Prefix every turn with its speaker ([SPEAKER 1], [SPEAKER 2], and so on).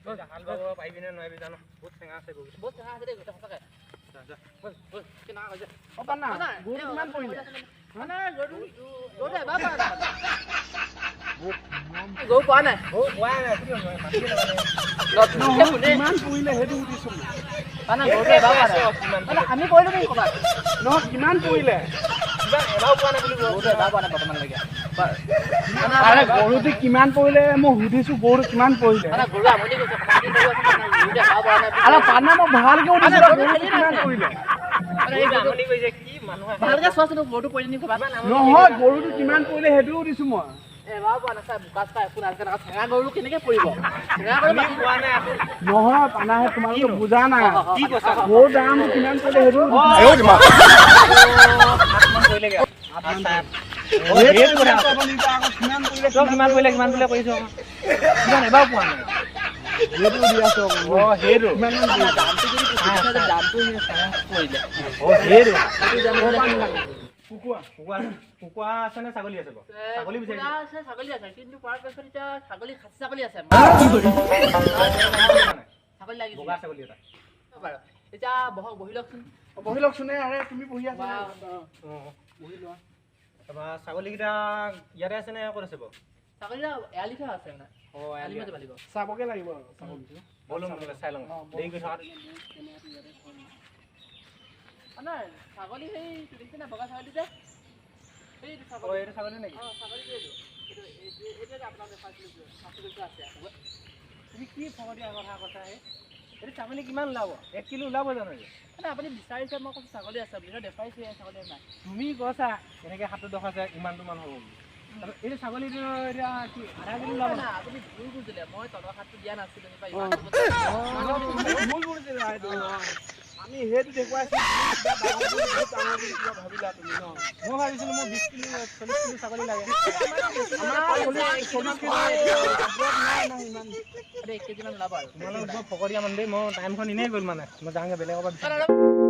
[SPEAKER 1] হাল বাব পাৰিবি নে নোৱাৰিবি জানো বহুত টেঙা আছে
[SPEAKER 2] বহুত টেঙা আছে দেই সঁচাকে কেনা কৈছে
[SPEAKER 3] পানা গৰু কিমান পৰিলে
[SPEAKER 2] মানে গৰু এবাৰ পোৱা নাই গৰু পোৱা নাই
[SPEAKER 3] কিমান পৰিলে সেইটো সুধিছো
[SPEAKER 2] মানে গৰু এবাৰ পোৱা নাই আমি কৰিলো নেকি ক'ৰবাত
[SPEAKER 3] নহয় কিমান পৰিলে
[SPEAKER 2] এবাৰ পোৱা নাই বুলি গৰু এবাৰ পোৱা নাই বৰ্তমানলৈকে
[SPEAKER 3] আৰে গৰুটো কিমান পৰিলে মই সুধিছো গৰু কিমান পৰিলে
[SPEAKER 2] মানে গৰু আমনি গৈছে
[SPEAKER 3] আৰে পানা মই ভালকে সুধিছো গৰু কিমান পৰিলে
[SPEAKER 2] ভালকে চোৱাচোন গৰুটো পৰিলে নি ক'ৰবাত
[SPEAKER 3] নহয় গৰুটো কিমান পৰিলে সেইটো সুধিছো মই
[SPEAKER 2] এবাৰ পোৱা নাই ছাৰ বোকা চোকা একো নাজানে ঠেঙা গৰু কেনেকে পৰিব ঠেঙা গৰু পোৱা নাই
[SPEAKER 3] নহয় পানাহে তোমালোকে বুজা নাই কি কৈছা গৰুৰ দাম কিমান পৰিলে সেইটো
[SPEAKER 1] কিমান পৰিলে কৰিছো এবাৰ পোৱা নাই
[SPEAKER 3] সেইটো দি আছো
[SPEAKER 1] সেইটো
[SPEAKER 2] দামটো
[SPEAKER 1] সেইটো কুকুৰা আছে নে ছাগলী আছে ছাগলী বিচাৰিছে
[SPEAKER 2] ছাগলী আছে কিন্তু পোৱাৰ পাছত এতিয়া ছাগলী খাচী ছাগলী আছে ছাগলী লাগিছে
[SPEAKER 1] বগা ছাগলী এটা
[SPEAKER 2] এতিয়া বহি লওকচোন
[SPEAKER 3] বহি লওকচোন আৰে তুমি বহি আছা
[SPEAKER 1] বহি লোৱা তাৰপৰা ছাগলীকেইটা ইয়াতে আছে নে ক'ত আছে বাৰু
[SPEAKER 2] ছাগলীটা এৰালি থোৱা আছে মানে এৰালি মাতিব লাগিব
[SPEAKER 3] চাবকে লাগিব ছাগলীটো
[SPEAKER 1] বলো নহ'লে চাই লওঁ দেৰি কৰি থকা
[SPEAKER 2] মানে ছাগলী সেই দেখিছে না বগা ছাগলী যে সেইটো
[SPEAKER 1] ছাগলী নেকি
[SPEAKER 2] ছাগলীটো এইটো আপোনাক দেখাইছিলোঁ ছাগলীটো আছে
[SPEAKER 1] তুমি কি খবৰ দিয়া কথা কৈছা এইটো ছাগলী কিমান ওলাব 1 কিলো ওলাব জানো
[SPEAKER 2] মানে আপুনি বিচাৰিছে মই কৈছোঁ ছাগলী আছে বুলি দেখুৱাইছে ছাগলী নাই
[SPEAKER 1] তুমি কৈছা এনেকৈ হাতত দেখাইছে ইমানটো মান হ'ব এইটো ছাগলীটো এতিয়া কি আধা কিলো ওলাব
[SPEAKER 2] না আপুনি ভুল বুজিলে মই তলৰ হাতটো দিয়া নাছিলোঁ
[SPEAKER 3] আমি সেইটো দেখুৱাইছো ভাবিলা তুমি ন
[SPEAKER 1] মই ভাবিছিলোঁ মোৰ 20 কিলো 40 কিলো ছাগলী লাগে
[SPEAKER 2] ইমান 1 কেজিমান ওলাব আৰু
[SPEAKER 1] তোমালোক ফকৰীয়া মানুহ দেই মই টাইমখন এনেই গ'ল মানে মই যাওঁগৈ বেলেগৰ পৰা